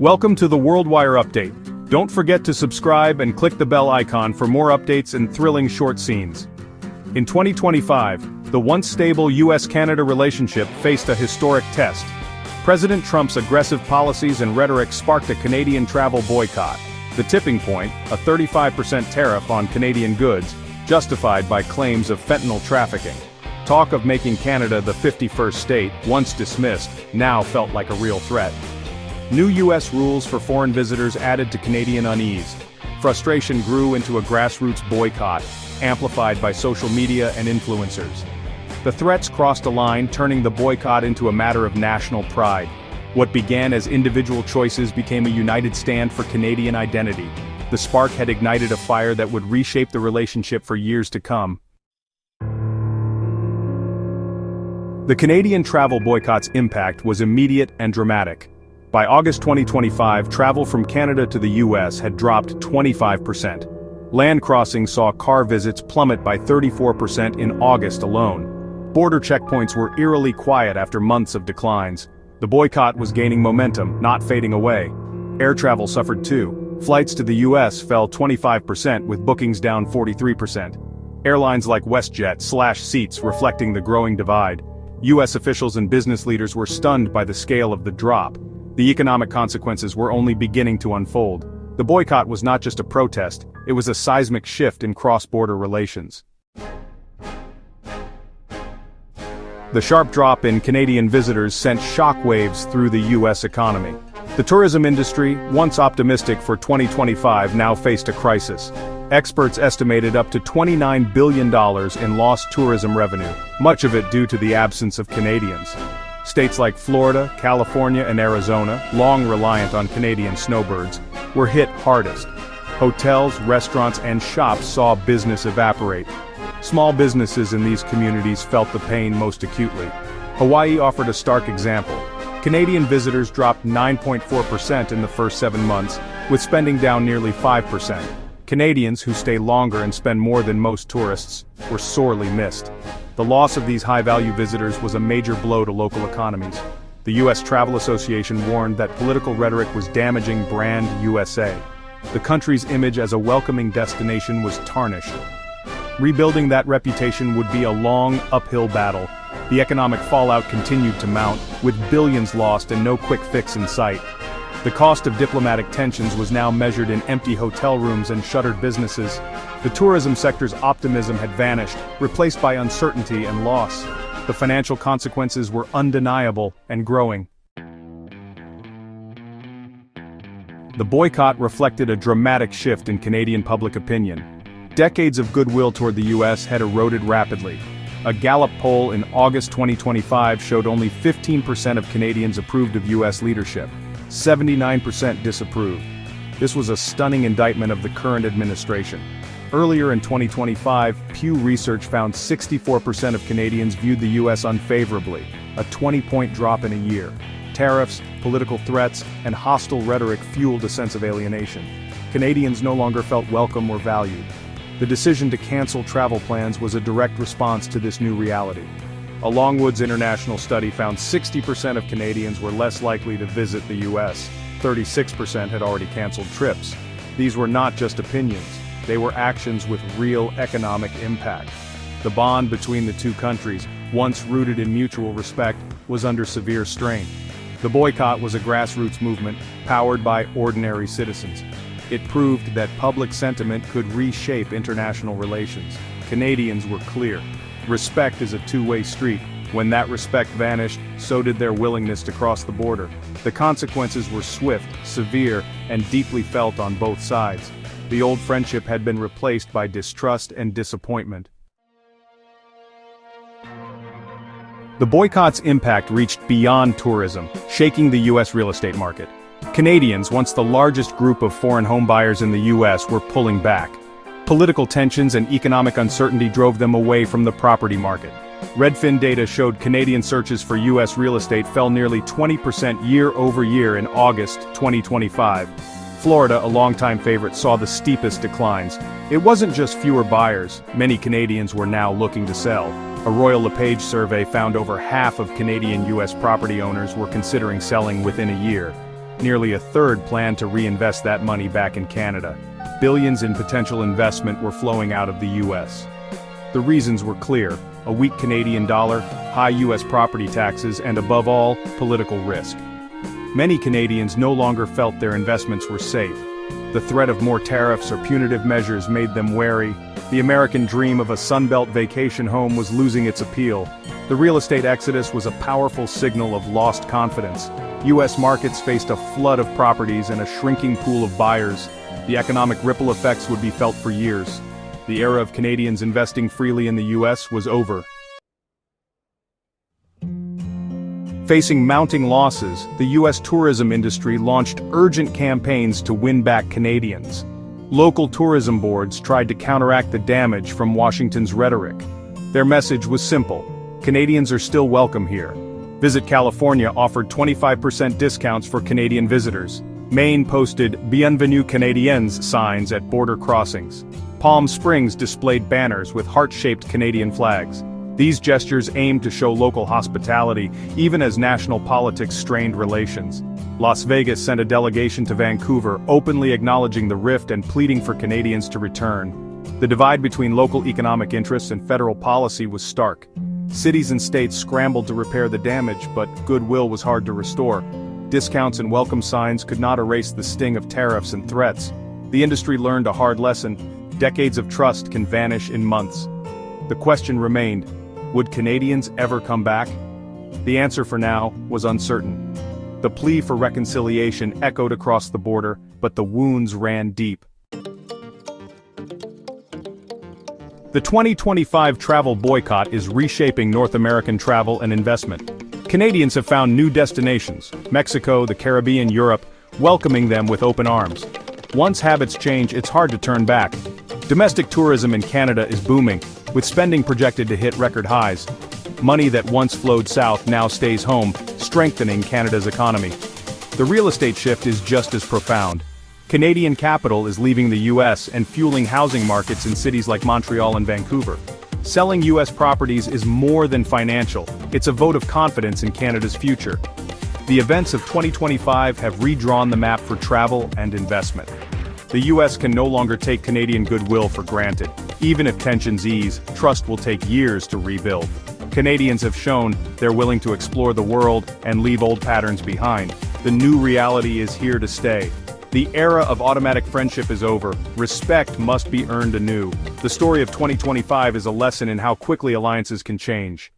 Welcome to the WorldWire Update. Don't forget to subscribe and click the bell icon for more updates and thrilling short scenes. In 2025, the once stable US-Canada relationship faced a historic test. President Trump's aggressive policies and rhetoric sparked a Canadian travel boycott. The tipping point, a 35% tariff on Canadian goods, justified by claims of fentanyl trafficking. Talk of making Canada the 51st state, once dismissed, now felt like a real threat. New U.S. rules for foreign visitors added to Canadian unease. Frustration grew into a grassroots boycott, amplified by social media and influencers. The threats crossed a line, turning the boycott into a matter of national pride. What began as individual choices became a united stand for Canadian identity. The spark had ignited a fire that would reshape the relationship for years to come. The Canadian travel boycott's impact was immediate and dramatic. By August 2025, travel from Canada to the US had dropped 25%. Land crossings saw car visits plummet by 34% in August alone. Border checkpoints were eerily quiet after months of declines. The boycott was gaining momentum, not fading away. Air travel suffered too. Flights to the US fell 25%, with bookings down 43%. Airlines like WestJet slashed seats, reflecting the growing divide. US officials and business leaders were stunned by the scale of the drop. The economic consequences were only beginning to unfold. The boycott was not just a protest, it was a seismic shift in cross-border relations. The sharp drop in Canadian visitors sent shockwaves through the US economy. The tourism industry, once optimistic for 2025, now faced a crisis. Experts estimated up to $29 billion in lost tourism revenue, much of it due to the absence of Canadians. States like Florida, California, and Arizona, long reliant on Canadian snowbirds, were hit hardest. Hotels, restaurants, and shops saw business evaporate. Small businesses in these communities felt the pain most acutely. Hawaii offered a stark example. Canadian visitors dropped 9.4% in the first 7 months, with spending down nearly 5%. Canadians who stay longer and spend more than most tourists were sorely missed. The loss of these high-value visitors was a major blow to local economies. The U.S. Travel Association warned that political rhetoric was damaging brand USA. The country's image as a welcoming destination was tarnished. Rebuilding that reputation would be a long, uphill battle. The economic fallout continued to mount, with billions lost and no quick fix in sight. The cost of diplomatic tensions was now measured in empty hotel rooms and shuttered businesses. The tourism sector's optimism had vanished, replaced by uncertainty and loss. The financial consequences were undeniable and growing. The boycott reflected a dramatic shift in Canadian public opinion. Decades of goodwill toward the U.S. had eroded rapidly. A Gallup poll in August 2025 showed only 15% of Canadians approved of U.S. leadership. 79% disapproved. This was a stunning indictment of the current administration. Earlier in 2025, Pew Research found 64% of Canadians viewed the U.S. unfavorably, a 20-point drop in a year. Tariffs, political threats, and hostile rhetoric fueled a sense of alienation. Canadians no longer felt welcome or valued. The decision to cancel travel plans was a direct response to this new reality. A Longwoods International study found 60% of Canadians were less likely to visit the U.S. 36% had already canceled trips. These were not just opinions, they were actions with real economic impact. The bond between the two countries, once rooted in mutual respect, was under severe strain. The boycott was a grassroots movement, powered by ordinary citizens. It proved that public sentiment could reshape international relations. Canadians were clear. Respect is a two-way street. When that respect vanished, so did their willingness to cross the border. The consequences were swift, severe, and deeply felt on both sides. The old friendship had been replaced by distrust and disappointment. The boycott's impact reached beyond tourism, shaking the U.S. real estate market. Canadians, once the largest group of foreign homebuyers in the U.S., were pulling back. Political tensions and economic uncertainty drove them away from the property market. Redfin data showed Canadian searches for U.S. real estate fell nearly 20% year-over-year in August 2025. Florida, a longtime favorite, saw the steepest declines. It wasn't just fewer buyers, many Canadians were now looking to sell. A Royal LePage survey found over half of Canadian U.S. property owners were considering selling within a year. Nearly a third planned to reinvest that money back in Canada. Billions in potential investment were flowing out of the US. The reasons were clear: a weak Canadian dollar, high US property taxes, and above all, political risk. Many Canadians no longer felt their investments were safe. The threat of more tariffs or punitive measures made them wary. The American dream of a Sunbelt vacation home was losing its appeal. The real estate exodus was a powerful signal of lost confidence. US markets faced a flood of properties and a shrinking pool of buyers. The economic ripple effects would be felt for years. The era of Canadians investing freely in the US was over. Facing mounting losses, the US tourism industry launched urgent campaigns to win back Canadians. Local tourism boards tried to counteract the damage from Washington's rhetoric. Their message was simple: Canadians are still welcome here. Visit California offered 25% discounts for Canadian visitors. Maine posted "Bienvenue Canadiens" signs at border crossings. Palm Springs displayed banners with heart-shaped Canadian flags. These gestures aimed to show local hospitality, even as national politics strained relations. Las Vegas sent a delegation to Vancouver, openly acknowledging the rift and pleading for Canadians to return. The divide between local economic interests and federal policy was stark. Cities and states scrambled to repair the damage, but goodwill was hard to restore. Discounts and welcome signs could not erase the sting of tariffs and threats. The industry learned a hard lesson: decades of trust can vanish in months. The question remained: would Canadians ever come back? The answer for now was uncertain. The plea for reconciliation echoed across the border, but the wounds ran deep. The 2025 travel boycott is reshaping North American travel and investment. Canadians have found new destinations: Mexico, the Caribbean, Europe, welcoming them with open arms. Once habits change, it's hard to turn back. Domestic tourism in Canada is booming, with spending projected to hit record highs. Money that once flowed south now stays home, strengthening Canada's economy. The real estate shift is just as profound. Canadian capital is leaving the US and fueling housing markets in cities like Montreal and Vancouver. Selling US properties is more than financial, it's a vote of confidence in Canada's future. The events of 2025 have redrawn the map for travel and investment. The US can no longer take Canadian goodwill for granted. Even if tensions ease, trust will take years to rebuild. Canadians have shown they're willing to explore the world and leave old patterns behind. The new reality is here to stay. The era of automatic friendship is over. Respect must be earned anew. The story of 2025 is a lesson in how quickly alliances can change.